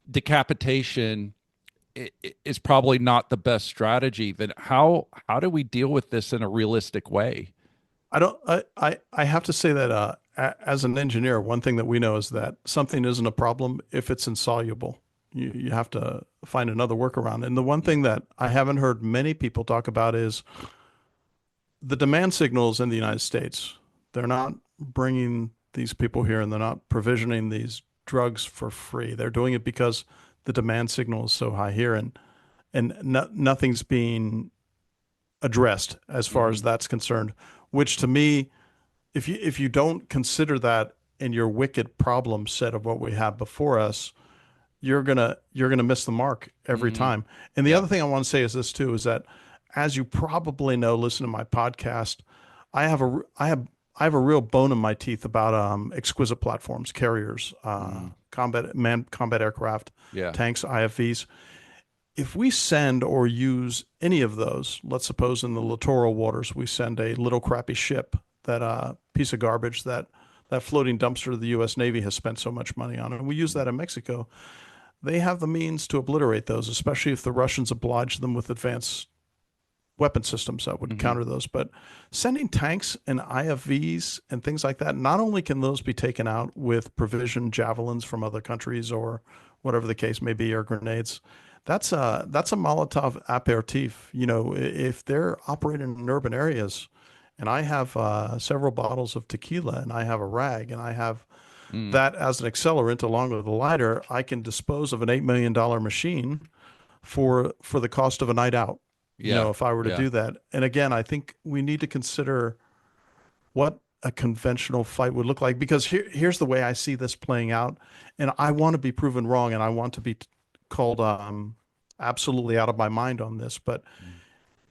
decapitation is probably not the best strategy, then how do we deal with this in a realistic way? I don't. I have to say that as an engineer, one thing that we know is that something isn't a problem if it's insoluble. You have to find another workaround. And the one thing that I haven't heard many people talk about is the demand signals in the United States. They're not bringing these people here, and they're not provisioning these drugs for free. They're doing it because the demand signal is so high here, and nothing's being addressed as far as Hmm. that's concerned. Which to me, if you don't consider that in your wicked problem set of what we have before us, you're gonna miss the mark every Hmm. time. And the Yeah. other thing I want to say is this too, is that as you probably know, listen to my podcast, I have a I have I have a real bone in my teeth about exquisite platforms, carriers, Hmm. combat aircraft, Yeah. tanks, IFVs. If we send or use any of those, let's suppose in the littoral waters, we send a little crappy ship, that piece of garbage, that floating dumpster the U.S. Navy has spent so much money on, and we use that in Mexico. They have the means to obliterate those, especially if the Russians oblige them with advanced weapon systems that would Hmm. counter those. But sending tanks and IFVs and things like that, not only can those be taken out with provisioned javelins from other countries or whatever the case may be, or grenades, that's a Molotov aperitif. If they're operating in urban areas, and I have several bottles of tequila, and I have a rag, and I have Mm. that as an accelerant along with a lighter, I can dispose of an $8 million machine for the cost of a night out. Yeah. If I were to Yeah. do that. And again, I think we need to consider what a conventional fight would look like, because here's the way I see this playing out, and I want to be proven wrong, and I want to be called absolutely out of my mind on this. But Mm.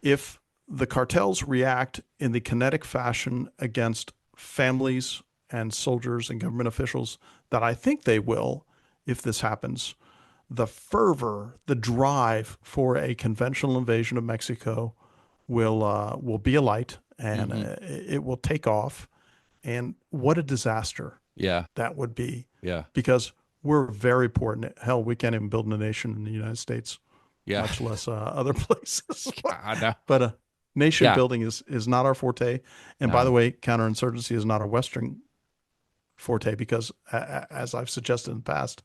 if the cartels react in the kinetic fashion against families and soldiers and government officials that I think they will, if this happens, the fervor, the drive for a conventional invasion of Mexico will be alight, and Hmm. it will take off. And what a disaster Yeah. that would be, Yeah. because we're very poor. Hell, we can't even build a nation in the United States, Yeah. much less other places. I know. But nation Yeah. building is not our forte. And by the No. way, counterinsurgency is not a Western forte, because as I've suggested in the past,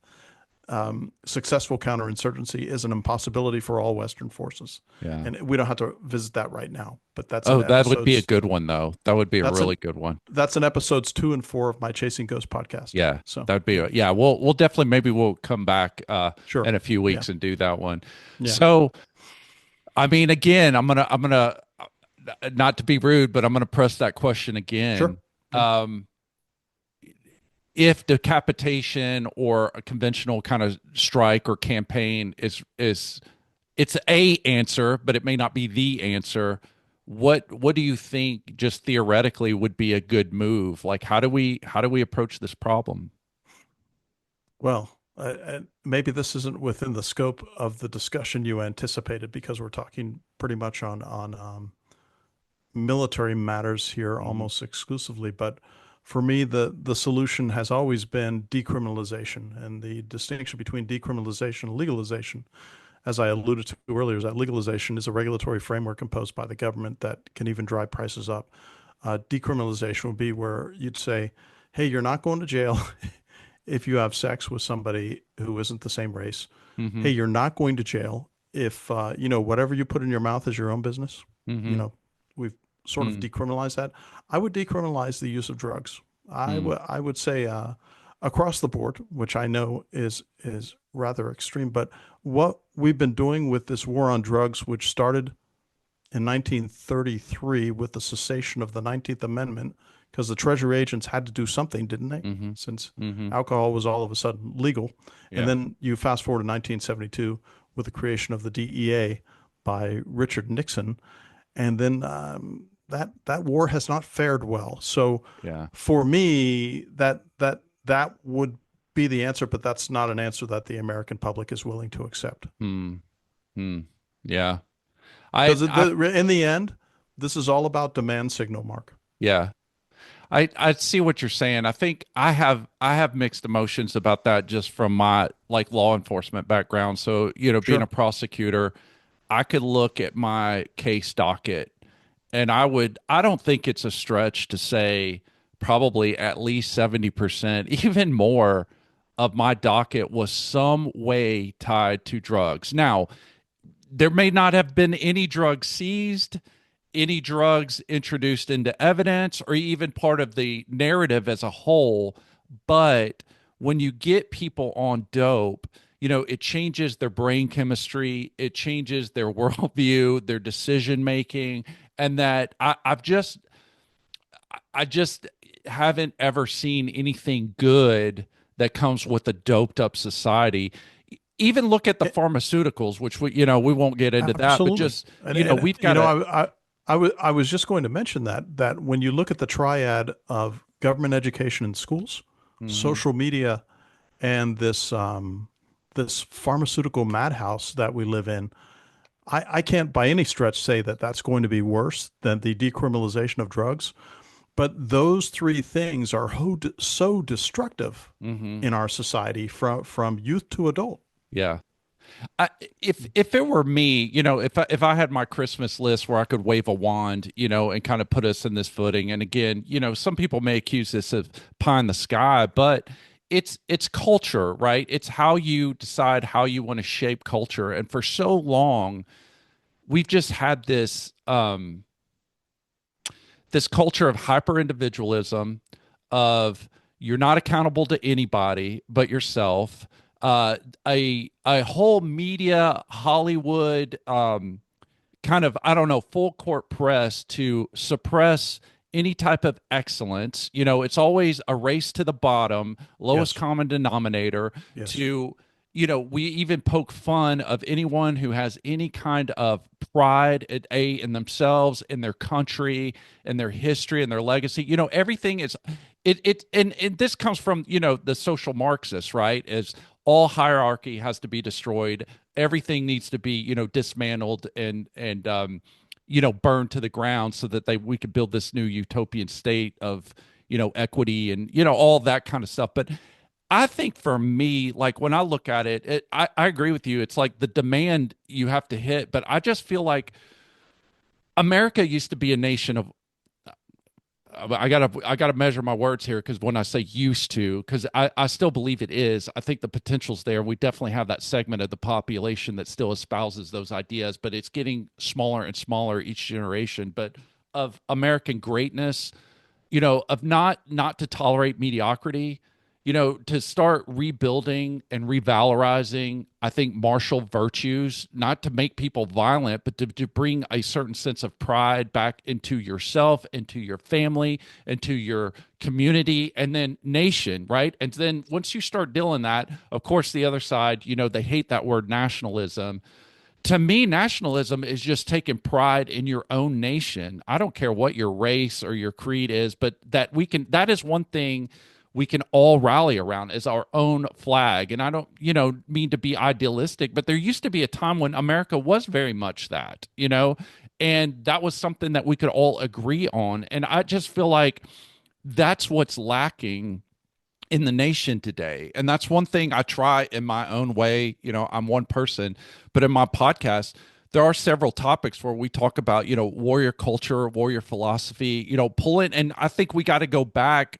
successful counterinsurgency is an impossibility for all Western forces. Yeah. And we don't have to visit that right now, but Oh, that would be a good one, though. That would be a that's an really good one. that's in episodes 2 and 4 of my Chasing Ghost podcast. Yeah. So That would be yeah, yeah, we'll definitely, maybe we'll come back sure. in a few Yeah. weeks and do that one. Yeah. So, I mean, again, I'm gonna not to be rude, but I'm gonna press that question Sure. again. Yeah. Um, if decapitation or a conventional kind of strike or campaign is it's a answer, but it may not be the answer. What do you think, just theoretically, would be a good move? Like, how do we approach this problem? Well, maybe this isn't within the scope of the discussion you anticipated, because we're talking pretty much on military matters here Hmm. almost exclusively. But for me, the solution has always been decriminalization, and the distinction between decriminalization and legalization, as I alluded to earlier, is that legalization is a regulatory framework imposed by the government that can even drive prices up. Decriminalization would be where you'd say, hey, you're not going to jail if you have sex with somebody who isn't the same race. Hmm. Hey, you're not going to jail if, whatever you put in your mouth is your own business. You Hmm. know, we've sort of Mm. decriminalized that. I would decriminalize the use of drugs. I Mm. would I would say across the board, which I know is rather extreme. But what we've been doing with this war on drugs, which started in 1933 with the cessation of the 19th Amendment, because the Treasury agents had to do something, didn't they? Hmm. Since Hmm. alcohol was all of a sudden legal. And Yeah. then you fast forward to 1972 with the creation of the DEA by Richard Nixon. And then that war has not fared well. So Yeah. for me, that would be the answer, but that's not an answer that the American public is willing to accept. Hmm. Hmm. Yeah. I Because I in the end, this is all about demand signal, Mark. yeah. I see what you're saying. I think I have mixed emotions about that just from my like law enforcement background. So, being a Sure. prosecutor, I could look at my case docket and I don't think it's a stretch to say probably at least 70%, even more of my docket was some way tied to drugs. Now, there may not have been any drugs seized, any drugs introduced into evidence, or even part of the narrative as a whole. But when you get people on dope, it changes their brain chemistry, it changes their worldview, their decision making, and that I just haven't ever seen anything good that comes with a doped up society. Even look at the A- pharmaceuticals, which we won't get into that, but Absolutely. just, And we've got to, I was just going to mention that when you look at the triad of government education in schools, Mhm. social media, and this pharmaceutical madhouse that we live in, I can't by any stretch say that that's going to be worse than the decriminalization of drugs. But those three things are so destructive Mhm. in our society from youth to adult. Yeah. I, if it were me, if I had my Christmas list where I could wave a wand, and kind of put us in this footing, and again, some people may accuse this of pie in the sky, but it's culture, right? It's how you decide how you want to shape culture, and for so long, we've just had this culture of hyper individualism, of you're not accountable to anybody but yourself. A whole media Hollywood kind of, I don't know, full court press to suppress any type of excellence. It's always a race to the bottom, lowest Yes, common denominator. yes. To we even poke fun of anyone who has any kind of pride in themselves, in their country, in their history, and their legacy. Everything is and this comes from the social Marxists, right? Is all hierarchy has to be destroyed, everything needs to be dismantled and burned to the ground so that we could build this new utopian state of equity and all that kind of stuff. But I think for me, like when I look at I agree with you. It's like the demand you have to hit, but I just feel like America used to be a nation of, I gotta measure my words here, because when I say used to, because I still believe it is. I think the potential's there. We definitely have that segment of the population that still espouses those ideas, but it's getting smaller and smaller each generation. But of American greatness, of not to tolerate mediocrity, to start rebuilding and revalorizing, I think, martial virtues, not to make people violent, but to bring a certain sense of pride back into yourself, into your family, into your community, and then nation, right? And then once you start doing that, of course, the other side, they hate that word nationalism. To me, nationalism is just taking pride in your own nation. I don't care what your race or your creed is, but that is one thing we can all rally around, is our own flag. And I don't, mean to be idealistic, but there used to be a time when America was very much that, and that was something that we could all agree on. And I just feel like that's what's lacking in the nation today. And that's one thing I try in my own way. I'm one person, but in my podcast, there are several topics where we talk about, warrior culture, warrior philosophy, pulling. And I think we got to go back,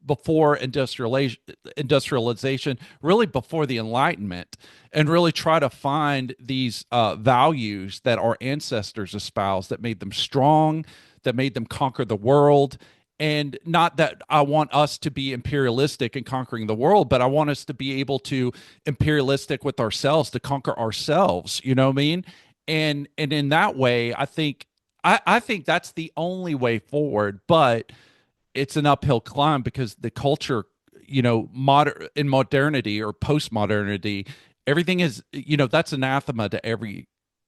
before industrialization, really before the Enlightenment, and really try to find these values that our ancestors espoused, that made them strong, that made them conquer the world. And not that I want us to be imperialistic and conquering the world, but I want us to be able to imperialistic with ourselves, to conquer ourselves. You know what I mean? And in that way, I think that's the only way forward. But it's an uphill climb, because the culture, in modernity or post modernity, everything is, that's anathema to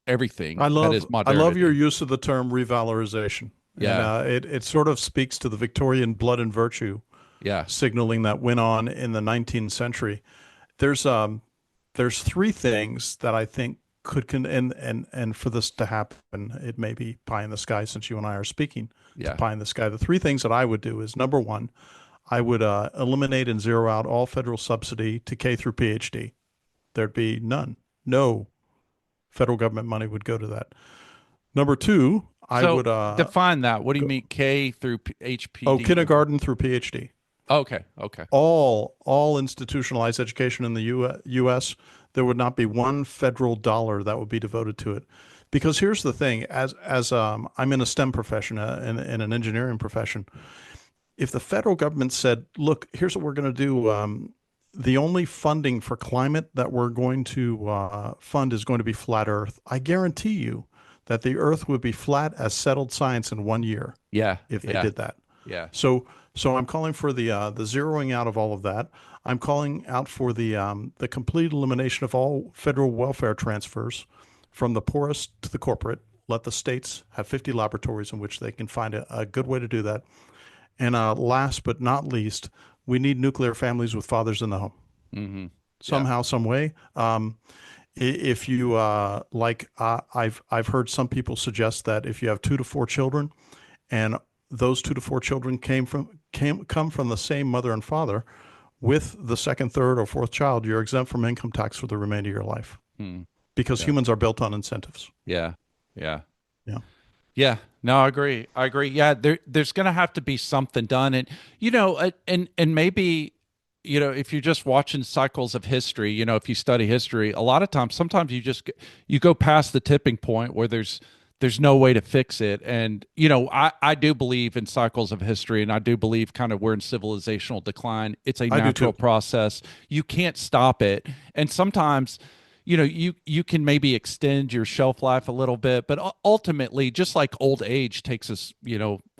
everything I that is love your modernity. use of the term revalorization, and Yeah, it sort of speaks to the Victorian blood and virtue yeah. signaling that went on in the 19th century. There's there's three things that I think and for this to happen, it may be pie in the sky since you and I are speaking to Yeah. pie in the sky. The three things that I would do is number one, I would eliminate and zero out all federal subsidy to K through PhD. There'd be none. No federal government money would go to that. Number two, I So would define that. What do you go, mean K through oh, HPD? kindergarten through PhD. Okay. Okay. All institutionalized education in the U.S., there would not be one federal dollar that would be devoted to it. Because here's the thing, as I'm in a STEM profession, in an engineering profession, if the federal government said, look, here's what we're going to do, the only funding for climate that we're going to fund is going to be flat Earth, I guarantee you that the Earth would be flat as settled science in 1 year Yeah. if they Yeah. did that. Yeah. So I'm calling for the zeroing out of all of that. I'm calling out for the complete elimination of all federal welfare transfers from the poorest to the corporate. Let the states have 50 laboratories in which they can find a good way to do that. And last but not least, we need nuclear families with fathers in the home Hmm. Yeah. somehow, some way. If you I've heard some people suggest that if you have 2 to 4 children, and those 2 to 4 children come from the same mother and father, with the second, third, or fourth child, you're exempt from income tax for the remainder of your life Mm. because Yeah. humans are built on incentives. Yeah. Yeah. Yeah, Yeah, no, I agree. I agree. Yeah, there's going to have to be something done, and and maybe if you're just watching cycles of history, if you study history, a lot of times, sometimes you go past the tipping point where there's no way to fix it, and I do believe in cycles of history, and I do believe kind of we're in civilizational decline. It's a I do natural too. process. You can't stop it, and sometimes you can maybe extend your shelf life a little bit, but ultimately, just like old age takes us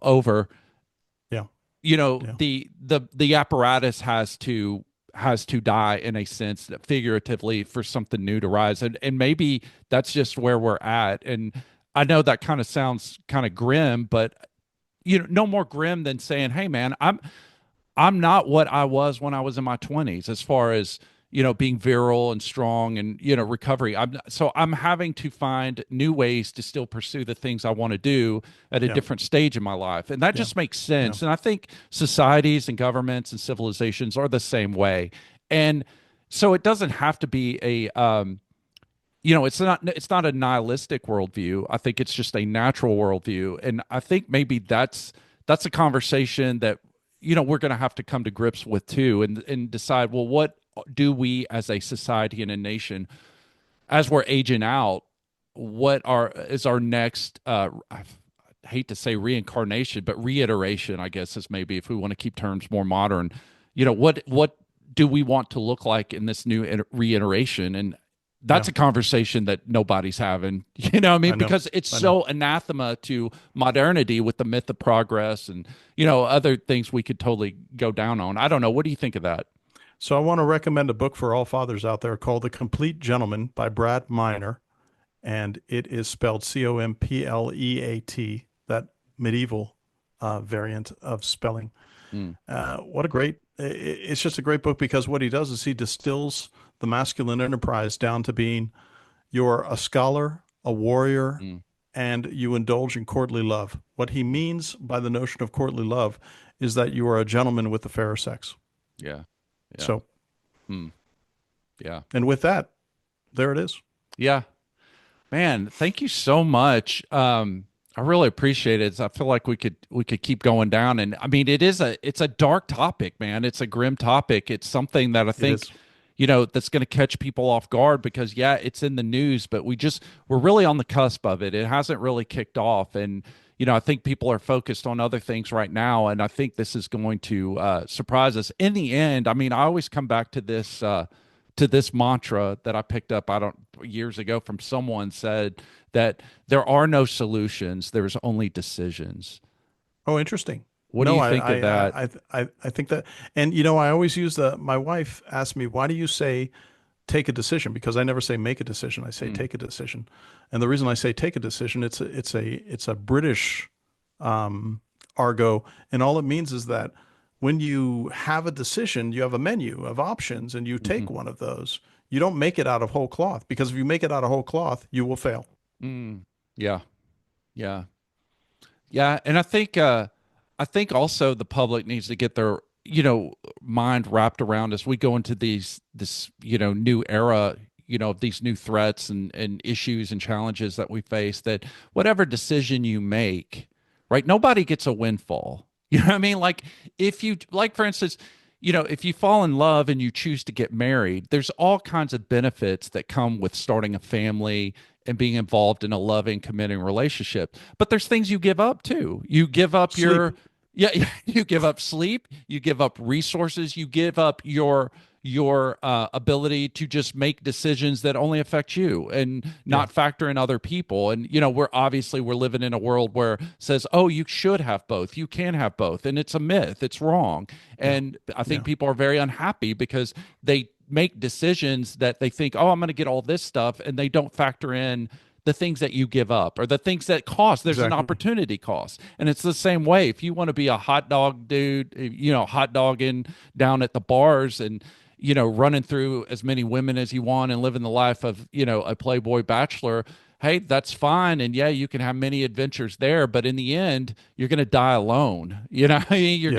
over, Yeah, yeah, the apparatus has to die in a sense, figuratively, for something new to rise, and maybe that's just where we're at. And I know that kind of sounds kind of grim, but no more grim than saying, hey man, I'm not what I was when I was in my 20s as far as being virile and strong and recovery. I'm having to find new ways to still pursue the things I want to do at a yeah, different stage in my life, and that yeah, just makes yeah. sense. And I think societies and governments and civilizations are the same way. And so it doesn't have to be it's not a nihilistic worldview. I think it's just a natural worldview, and I think maybe that's a conversation that we're going to have to come to grips with too, and decide, well, what do we as a society and a nation, as we're aging out, what are is our next I hate to say reincarnation, but reiteration, I guess, is maybe, if we want to keep terms more modern, what do we want to look like in this new reiteration? And that's Yeah. a conversation that nobody's having, you know what I I mean? know, Because it's I know. so anathema to modernity with the myth of progress and, other things we could totally go down on. I don't know. What do you think of that? So I want to recommend a book for all fathers out there called The Complete Gentleman by Brad Miner, and it is spelled Compleat, that medieval variant of spelling. Mm, What a great, it's just a great book because what he does is he distills the masculine enterprise down to being you're a scholar, a warrior, mm, and you indulge in courtly love. What he means by the notion of courtly love is that you are a gentleman with the fairer sex. yeah. Yeah. So, Mm, yeah. and with that, there it is. Yeah. Man, thank you so much. I really appreciate it. I feel like we could keep going down, and I mean, it's a dark topic, man. It's a grim topic. It's something that I It think is. that's going to catch people off guard because yeah, it's in the news, but we're really on the cusp of it. It hasn't really kicked off, and I think people are focused on other things right now, and I think this is going to surprise us in the end. I mean, I always come back to this mantra that I picked up, I don't years ago, from someone said that there are no solutions, there's only decisions. Oh, interesting. What do No, you think of that? I think that, and I always use my wife asked me, why do you say take a decision, because I never say make a decision. I say Mm, take a decision. And the reason I say take a decision, it's a British argot, and all it means is that when you have a decision, you have a menu of options, and you hmm take one of those. You don't make it out of whole cloth, because if you make it out of whole cloth, you will fail. mm. Yeah, yeah, yeah. And I think also the public needs to get their, mind wrapped around as we go into this, new era, these new threats and issues and challenges that we face, that whatever decision you make, right, nobody gets a windfall. You know what I mean? Like, if you, like, for instance, if you fall in love and you choose to get married, there's all kinds of benefits that come with starting a family and being involved in a loving, committing relationship. But there's things you give up too. You give up Sleep. your, yeah, you give up sleep, you give up resources, you give up your ability to just make decisions that only affect you and Yeah, not factor in other people. And we're living in a world where it says, oh, you should have both, you can have both, and it's a myth, it's wrong. yeah, And I think yeah, people are very unhappy because they make decisions that they think, oh, I'm going to get all this stuff, and they don't factor in the things that you give up or the things that cost. There's an exactly. opportunity cost. And it's the same way. If you want to be a hot dog dude, hot dogging down at the bars and, running through as many women as you want and living the life of, a Playboy bachelor, hey, that's fine. And yeah, you can have many adventures there, but in the end, you're going to die alone. You're going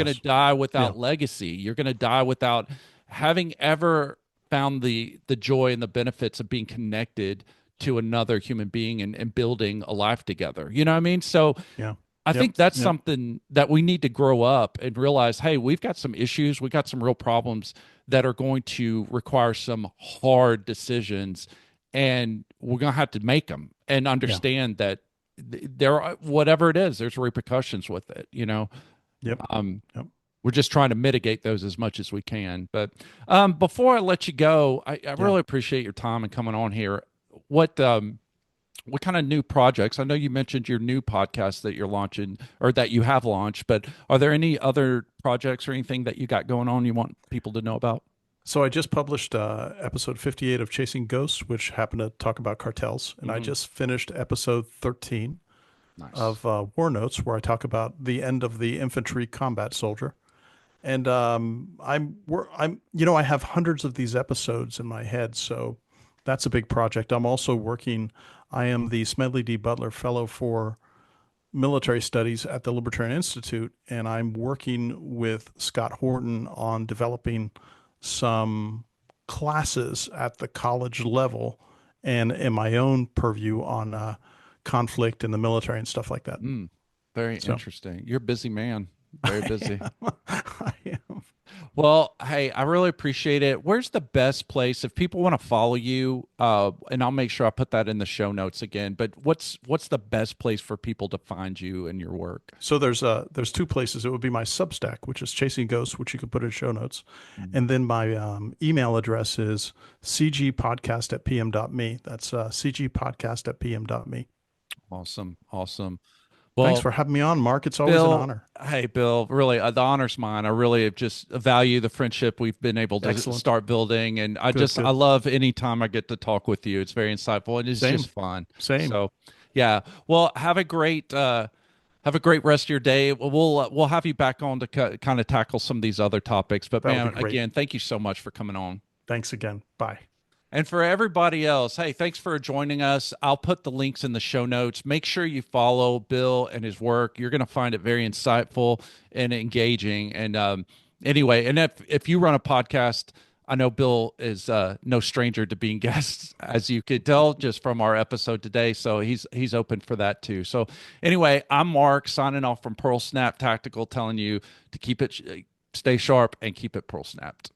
to Yes. die Yeah. without legacy. You're going to die without having ever found the joy and the benefits of being connected to another human being and building a life together. You know what I mean? So Yeah. I Yep. think that's Yep. something that we need to grow up and realize, hey, we've got some issues, we got some real problems that are going to require some hard decisions, and we're going to have to make them and Yeah. understand that there are, whatever it is, there's repercussions with it. Yep. Um, Yep. we're just trying to mitigate those as much as we can. But before I let you go, I Yeah. really appreciate your time and coming on here. What kind of new projects? I know you mentioned your new podcast that you're launching or that you have launched, but are there any other projects or anything that you got going on you want people to know about? So I just published episode 58 of Chasing Ghosts, which happened to talk about cartels, and I Hmm. just finished episode 13 Nice. of War Notes, where I talk about the end of the infantry combat soldier. And I have hundreds of these episodes in my head, so that's a big project. I'm also working. I am the Smedley D. Butler Fellow for Military Studies at the Libertarian Institute, and I'm working with Scott Horton on developing some classes at the college level and in my own purview on conflict in the military and stuff like that. Mm, very So interesting. You're a busy man. Very I busy. am. I am. Well, hey, I really appreciate it. Where's the best place if people want to follow you? And I'll make sure I put that in the show notes again. But what's the best place for people to find you and your work? So there's two places. It would be my Substack, which is Chasing Ghosts, which you could put in show notes, Mm. and then my email address is cgpodcast@pm.me. That's cgpodcast@pm.me. Awesome, awesome. Thanks Well, for having me on, Mark. It's always an Bill, honor. hey, Bill, really, the honor's mine. I really just value the friendship we've been able to Excellent. start building. And Good, I good. love any time I get to talk with you. It's very insightful and it's just Same, fun. same. So, yeah. Well, have a great rest of your day. We'll have you back on to kind of tackle some of these other topics. But That'll be man, great. again, thank you so much for coming on. Thanks again. Bye. And for everybody else, hey, thanks for joining us. I'll put the links in the show notes. Make sure you follow Bill and his work. You're going to find it very insightful and engaging. And anyway, and if you run a podcast, I know Bill is no stranger to being guests, as you could tell just from our episode today. So he's open for that too. So anyway, I'm Mark signing off from Pearl Snap Tactical, telling you to stay sharp and keep it pearl snapped.